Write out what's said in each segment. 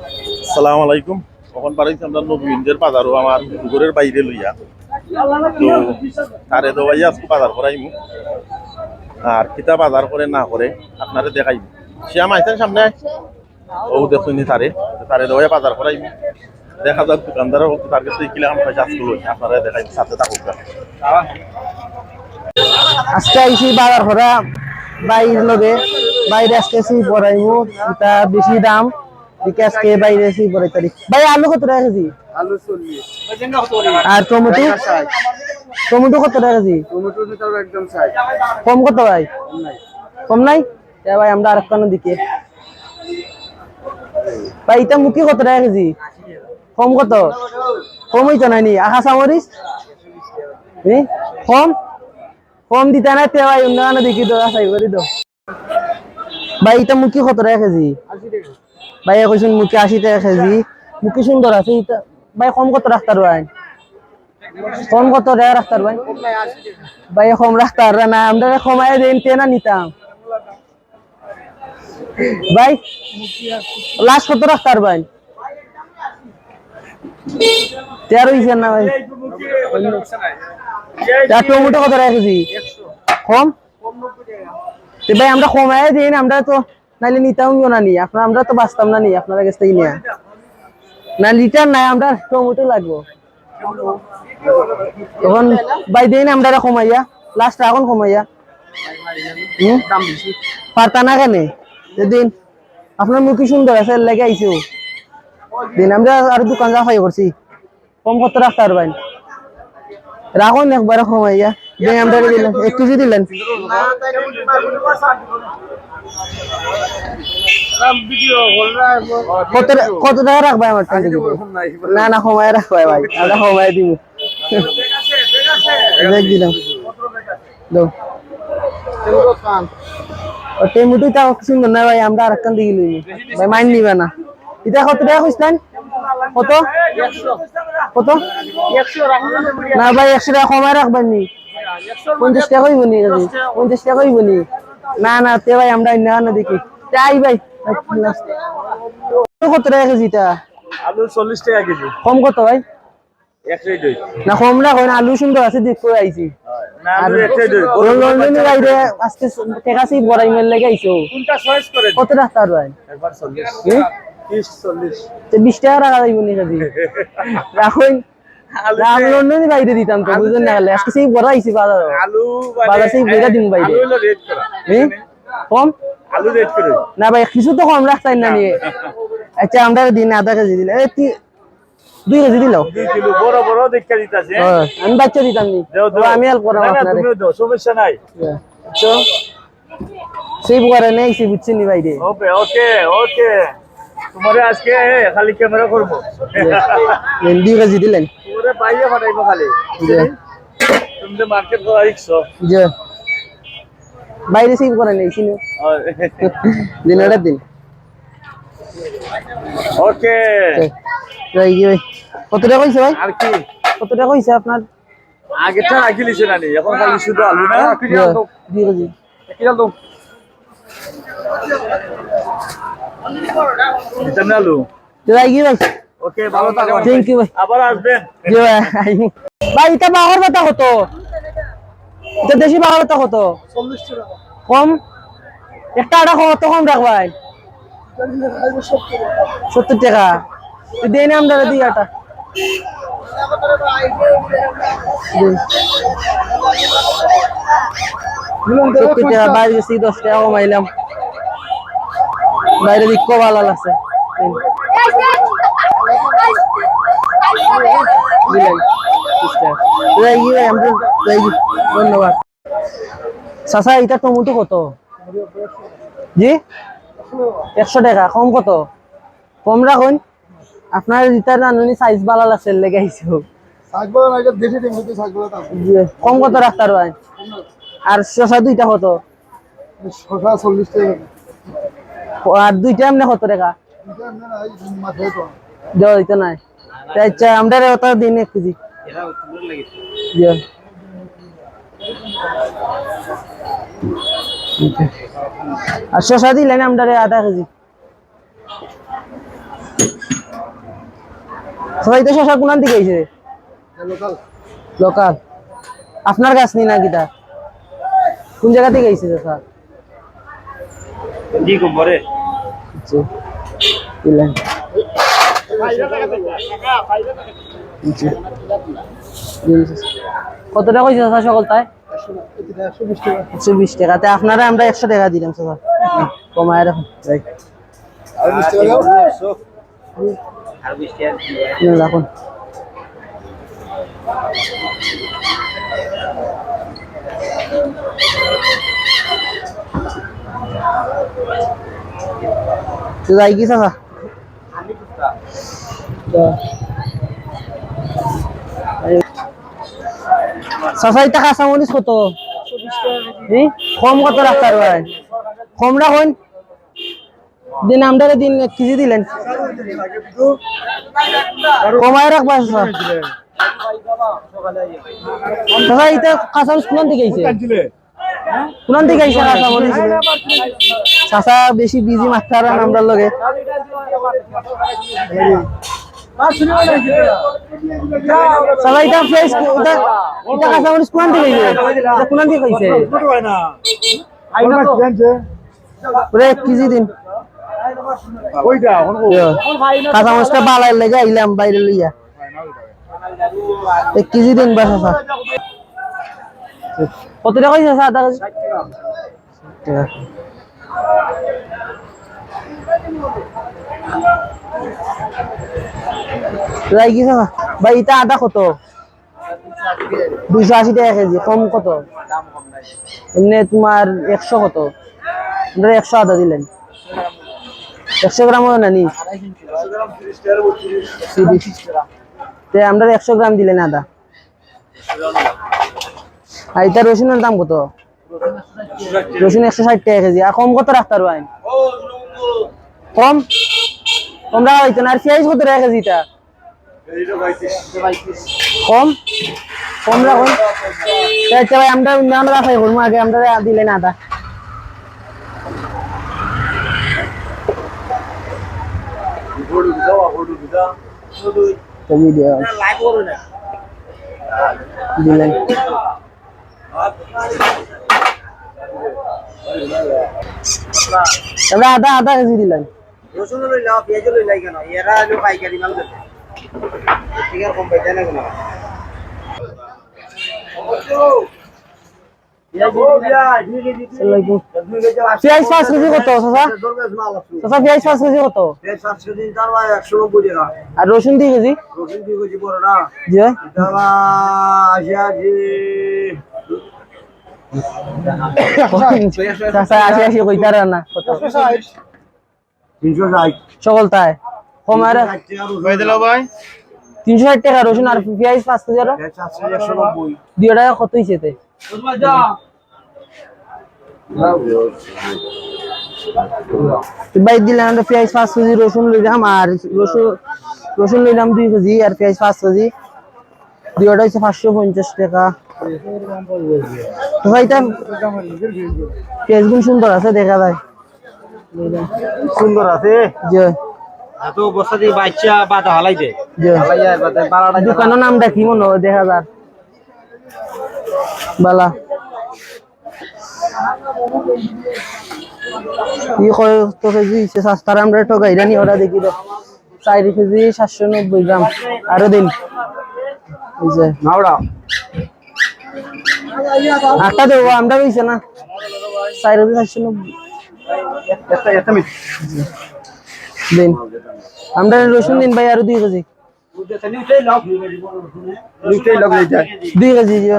আসসালামু আলাইকুম। তখন পারাইছি আমরা নবীনদের বাজারও আমার ঘরের বাইরে লইয়া তো তারে তো ভাইয়া আজকে বাজার করাইমু আর কিতা বাজার করে না করে আপনারে দেখাইমু। শ্যাম আইছেন সামনে ও দেখুনি তারে তারে তো ভাইয়া বাজার করাইমু। দেখা যাক দোকানদার তার কাছে কিলাম পয়সা আজকে লই আপনারা দেখাইম সাথে থাকুক। আজকে আইসি বাজার করা বাইরে লগে বাইরে আজকে এসি পড়াইমু এটা বেশি দাম দিকে আজকে বাইরে এসি পড়াই তারিখ ভাই আলু কত টাকা কেজি? আলু 40 আর টমেটো টমেটো কত টাকা কেজি? টমেটো তো একদম চাই কম কত ভাই? নাই কম নাই এ ভাই আমরা আরেকখানে দিকে ভাই এটা মুখি কত টাকা কেজি? কম কত? কম হইতো নাইনি আহা সামরিস কম কম দিতে না তে ভাই অন্য দেখি তো আশাই করি তো ভাই এটা মুখি কত টাকা কেজি? 80 টাকা ভাই কইছেন মুখি 80 টাকা কেজি মুখি সুন্দর আছে এটা ভাই কম কত রাখতার ভাই? কম কত টাকা রাখতার ভাই? নাই 80 টাকা ভাই কম রাখতার না আমরা কমায় দেন তে না নিতাম ভাই লাস্ট কত রাখতার ভাই? 13 হইছে না ভাই? টমেটো কত টাকা কেজি? 100 কম কম 90 টাকা তো ভাই আমরা কমায় দিন আমরা তো নাইলে নিতাম না নি আপনারা আমরা তো বাঁচতাম না নি আপনারা কাছ থেকে নিয়ে না লিটার নাই আমরা টমেটো লাগবো তখন ভাই দিন আমরা কমাইয়া লাস্ট এখন কমাইয়া দাম বেশি পারতা না কেন দিন আপনার মুখি সুন্দর আছে লেগে আইসো দিন আমরা আর দোকান যা খাই করছি কম কত রাখতে ভাই রাখুন একবারে কমাইয়া দিন আমরা দিলেন 1 কেজি দিলেন না তাই ভিডিও হলরা কত টাকা রাখবে আমার কাছে না না কমায় রাখবে ভাই আমরা কমায় দিব দেখ দিলাম দাও টমেটো তা সুন্দর না ভাই আমরা আরেকখান দিয়ে লইনি ভাই মাইন নিবে না এটা কত টাকা কইছেন কত 100 কত 100 রাখুন না ভাই 100 টাকা কমায় রাখবেন নি 50 টাকা হইব নি 50 টাকা হইব নি না না তে ভাই আমরা না দেখি তাই ভাই কত টাকা কেজিটা? আলু 40 টাকা কেজি। কম কত ভাই? 102 না কম না কই না আলু সুন্দর আছে দেখো আইছি না আলু 102 লন্ডনে বাইরে আজকে টেকাসি বড়াই মেল লাগি আইছো কোনটা চয়েস করে কত রাখতার ভাই? একবার 40 30 40 তে 20 টাকা রাখা যাইব নি কাজি রাখুন আমি লন্ডনে বাইরে দিতাম তো বুঝেন না গেলে আজকে সেই বড় আইছি বাজার আলু বাজার সেই বইরা দিন বাইরে আলু হলো রেট করা কম আলু রেট করে না ভাই কিছু তো কম রাখতাই না নিয়ে আচ্ছা আমরা দিন আধা কেজি দিলে 2 কেজি দিল 2 কিলো বড় বড় দেখা দিতাছে আমি বাচ্চা দিতাম নি আমি হেল্প করাম না আপনারে তুমি দাও সমস্যা নাই তো সেই বড় নেই সে বুঝছেন নি বাইরে ওকে ওকে ওকে তোমারে আজকে খালি ক্যামেরা করব 2 কেজি দিলেন তোমারে বাইরে ফাটাইবো খালি জি তুমি মার্কেট করা ইচ্ছো জি বাইরে সেই করে নেই চিনি দিনটা দিন ওকে ভাই ভাই কত টাকা কইছে ভাই? আর কি কত টাকা কইছে আপনার? আগেটা রাখি লিছে না নি এখন খালি শুধু আলু না 2 কেজি কি দাও দিতাম না আলু ভাই কি ভাই ওকে ভালো থাকো থ্যাংক ইউ ভাই আবার আসবেন জি ভাই ভাই এটা বাহার বাতা কত? এটা দেশি বাহার বাতা কত? 40 টাকা কম একটা আড়া কত কম রাখ ভাই? 70 টাকা দেন আমরা দিই আটা বাইরে গেছি 10 টাকা কমাইলাম বাইরে দিকো ভালো লাগছে দিলেন ধন্যবাদ চাচা এটা টমেটো কত জি 100 টাকা কম কত কম রাখুন আপনার যেটা রানুনি সাইজ ভালো লাগছে লেগে আইছো সাগবলা না এটা দেশে টিম হতে সাগবলা দাম কম কত রাখতার ভাই আর শসা দুইটা কত শসা 40 টাকা আর দুইটা এমনি কত টাকা এটা না মাথায় তো দাও এটা নাই আচ্ছা আমরা ওটা দিন 1 কেজি এরা সুন্দর লাগিছে জি আর শসা দিলেন আমরা আধা কেজি সবাই তো শশা কোন দিকে আইছে লোকাল লোকাল আপনার গাছ নি না কিটা কোন জায়গা থেকে আইছে শশা জি কুম্বরে জি দিলেন জি দিন কত টাকা হইছে শশা সকল তাই 120 টাকা 120 টাকাতে আপনারা আমরা 100 টাকা দিলাম শশা কমায় রাখুন ভাই আর 20 টাকা দাও আর 20 টাকা রাখুন তো যাই কি শশা শশা এটা কাঁচামরিচ কত কম কত রাখতে পারবেন কম রাখুন দিন আমরা দিন 1 কেজি দিলেন কমায় রাখবা শশা শশা এটা কাঁচামরিচ কোন দিকে আইছে কোন দিকে আইছে কাঁচামরিচ শশা বেশি বিজি মারতে আর আমরা লগে সবাই এটা ফ্রেশ এটা এটা কাঁচামরিচ কোন দিকে আইছে এটা কোন দিকে আইছে পুরো 1 কেজি দিন ওইটা কাঁচামরিচটা বালাই লেগে আইলাম বাইরে লইয়া 1 কেজি দিন বাস শশা কত টাকা হইছে শশা আধা কেজি 60 টাকা রাই কি শশা ভাই এটা আদা কত 280 টাকা কেজি কম কত এমনি তোমার 100 কত আমরা 100 আদা দিলেন 100 গ্রাম না নি 30 টাকা তে আমরা 100 গ্রাম দিলেন আদা আর এটা রসুনের দাম কত রসুন 160 টাকা কেজি আর কম কত রাখতে পারবেন কম কম রাখা হইতো না আর পেঁয়াজ কত টাকা কেজি এটা কম কম রাখুন আচ্ছা ভাই আমরা আমরা রাখাই করবো আগে আমরা দিলেন আদা দিলেন আমরা আদা আধা কেজি দিলেন রসুন লইলা পেঁয়াজ লইলা কেন এরা হলো পাইকারি মাল দেবে ঠিক আছে কম পাইতে না কেন পেঁয়াজ 5 কেজি কত শশা শশা পেঁয়াজ 5 কেজি কত আর রসুন 2 কেজি জি শশা 80 কইতার না কত 360 সকল তাই কম আর কই দিল ভাই 360 টাকা রসুন আর পেঁয়াজ 5 কেজি আর 190 2 টাকা কত হইছে তে ভাই দিলেন আমরা পেঁয়াজ 5 কেজি রসুন লইলাম আর রসুন লইলাম 2 কেজি আর পেঁয়াজ 5 কেজি দুইটা হইছে 550 টাকা তো ভাই তা পেঁয়াজ গুণ সুন্দর আছে দেখা যায় সুন্দর আছে জি এত বস্তা দিয়ে বাচ্চা বাদা হালাই দে জি হালাইয়া বাদা বালাটা দোকানের নামটা কি মনে হয় দেখা যায় বালা কি কয় তো কেজি সস্তার আমরা ঠগাইরা নি ওরা দেখি তো 4 কেজি 790 গ্রাম আরো দিন এই যে নাওড়া আটটা দেবো আমরা কইছে না 4 কেজি 790 একটা মিনিট দিন আমরা রসুন দিন ভাই আরো 2 কেজি নিউটাই লগ লই যায় 2 কেজি জি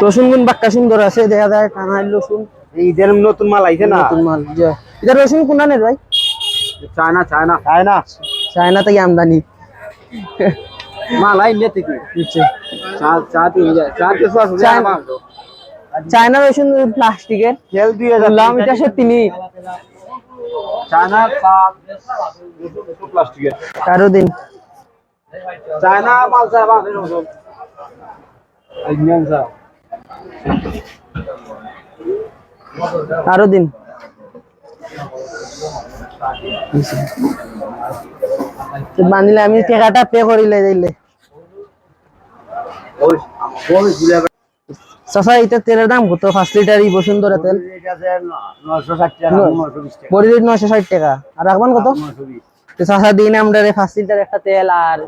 রসুন গুণ বাক্কা সুন্দর আছে দেখা যায় টানাই রসুন এই ঈদের নতুন মাল আইছে না নতুন মাল জি এটা রসুন কোনানের ভাই চায়না চায়না চায়না চায়না থেকে আমদানি মাল আই নিতে কি বুঝছে চা চা তিন যায় চা তে সব চায়না চায়না রসুন প্লাস্টিকের তেল 2000 লাম এটা সত্যি নি চায়না চা প্লাস্টিকের আরো দিন চায়না মাল চা বা এই নিয়ম চা আরো দিন বান্ধিলে আমি টাকাটা পে করিলে যাইলে চাচা এটা তেলের দাম কত 5 লিটার এই বসুন্ধরা তেল বড়ি রেট 960 টাকা আর রাখবেন কত তো চাচা দিন আমরা 5 লিটার একটা তেল আর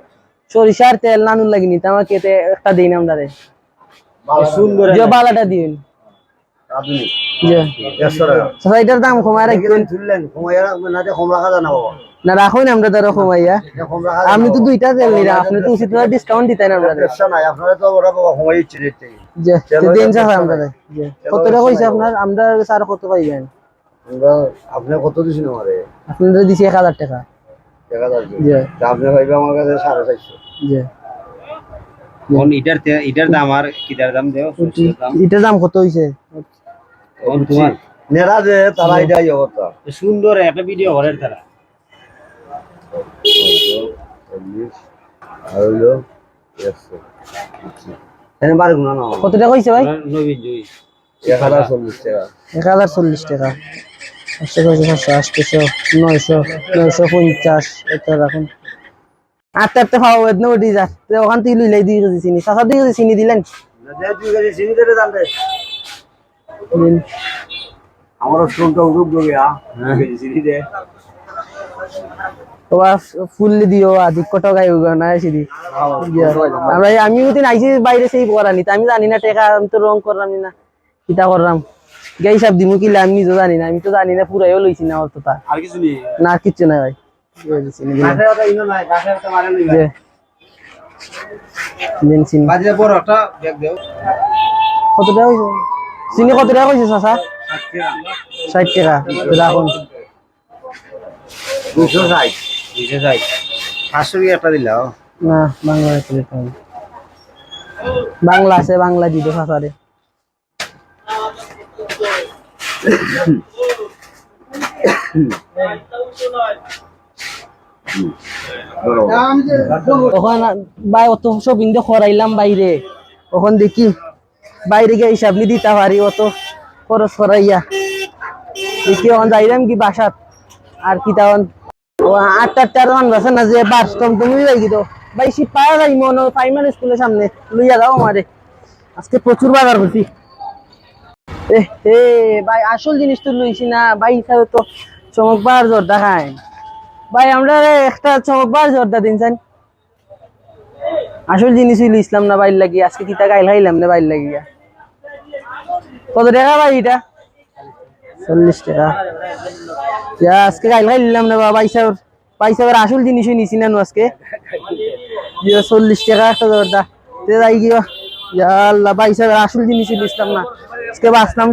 সরিষার তেল নানুর লাগিনি তো আমাকে একটা দিন আমরা সুন্দর যে বালাটা দিন জি চাচা এটার দাম কমায় রাখবেন তুললেন কমাইয়া রাখবেন না কম রাখা জানা বাবা না রাখুন আমরা তারা কমাইয়া কম রাখা আপনি তো দুইটা তেল নিরা আপনি তো উচিত ডিসকাউন্ট দিতেন আমরা সমস্যা নাই আপনারা তো ওরা বাবা কমাই ইচ্ছে দিতে জি দিন চাচা আমরা কত টাকা হইছে আপনার আমরা স্যার কত পাইবেন আমরা আপনি কত দিছেন আমারে আপনাদের দিছি 1000 টাকা দেখা যাচ্ছে জি আপনি ভাইবে আমার কাছে 450 জি কোন ইটার দাম আর কিটার দাম দেও এটার দাম কত হইছে কোন তোমার নেরা যে তারা এটাই অবস্থা সুন্দর একটা ভিডিও করেন তারা হইলো এনে বারে গুনা না কত টাকা হইছে ভাই নবীন জয়ী 1040 টাকা 1040 টাকা 800 950 এটা রাখুন আটটা খাওয়া বেদ না উঠি যা তো ওখান থেকে লইলাই 2 কেজি চিনি 2 কেজি চিনি দিলেন যে 2 কেজি চিনি দিতে জানতে দিন আমারও স্টোনটা উঠুক গিয়া 2 কেজি চিনি দে ওয়া ফুললি দিও আদিক কত গায় না সিদি আমরা আমি ওদিন আইছি বাইরে সেই করানি আমি জানি না টাকা আমি তো রং করলাম না কিটা করলাম গাই সব দিমু কি আমি তো জানি না আমি তো জানি না পুরাইও লইছি না অতটা আর কিছু নেই না কিচ্ছু না ভাই কাছে ওটা ইনো নাই কাছে ওটা মারে লই যে দিন চিনি বাজে বড় একটা ব্যাগ দেও কত টাকা হইছে চিনি কত টাকা হইছে চাচা 60 টাকা রাখুন 260 500 কি একটা দিলাও না বাংলা বাংলা আছে বাংলা দিতে চাচারে তখন ভাই অত শপিং দিয়ে খরাইলাম বাইরে তখন দেখি বাইরে গিয়ে হিসাব নি দিতে পারি অত খরচ করাইয়া দেখি তখন যাইলাম কি বাসাত আর কি তখন 8টা রান বাসে না যে বাস তুমি যাই কি তো ভাই শীত পাওয়া যাই মনে প্রাইমারি স্কুলের সামনে লইয়া যাও আমারে আজকে প্রচুর বাজার করছি এ ভাই আসল জিনিস তো লইছি না ভাই হিসাবে তো চমকবার জর্দা খায় ভাই আমরা একটা চমকবার জর্দা দিন চান আসল জিনিসই লইছিলাম না বাইর লাগি আজকে কিতা গাইল খাইলাম না বাইর লাগিয়া কত টাকা ভাই এটা 40 টাকা আজকে গাইল খাইলাম না বাবা পয়সার আসল জিনিসই নিছি না আজকে 40 টাকা একটা জর্দা যাই গিয়া আল্লাহ পয়সার আসল জিনিসই লিখতাম না আজকে বাঁচলাম